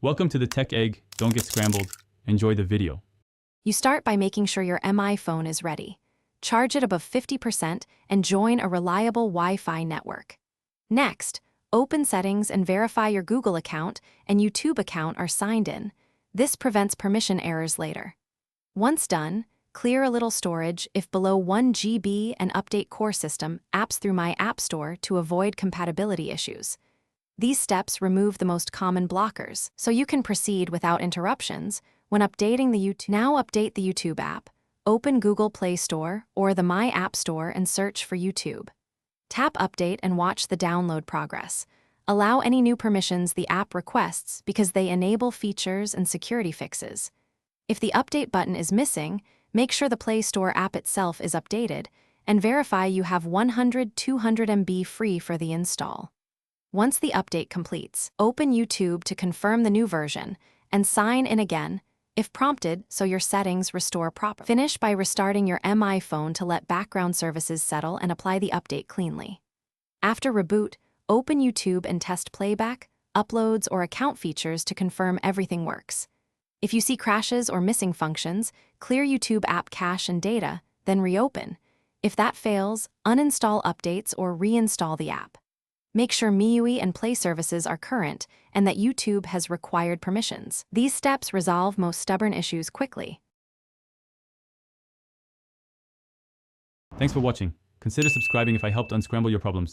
Welcome to the Tech Egg. Don't get scrambled. Enjoy the video. You start by making sure your MI phone is ready. Charge it above 50% and join a reliable Wi-Fi network. Next, open Settings and verify your Google account and YouTube account are signed in. This prevents permission errors later. Once done, clear a little storage if below 1 GB and update core system apps through My App Store to avoid compatibility issues. These steps remove the most common blockers, so you can proceed without interruptions when updating the YouTube. Now update the YouTube app. Open Google Play Store or the My App Store and search for YouTube. Tap Update and watch the download progress. Allow any new permissions the app requests because they enable features and security fixes. If the update button is missing, make sure the Play Store app itself is updated and verify you have 100-200 MB free for the install. Once the update completes, open YouTube to confirm the new version and sign in again, if prompted, so your settings restore properly. Finish by restarting your MI phone to let background services settle and apply the update cleanly. After reboot, open YouTube and test playback, uploads, or account features to confirm everything works. If you see crashes or missing functions, clear YouTube app cache and data, then reopen. If that fails, uninstall updates or reinstall the app. Make sure MIUI and Play services are current and that YouTube has required permissions. These steps resolve most stubborn issues quickly. Thanks for watching. Consider subscribing if I helped unscramble your problems.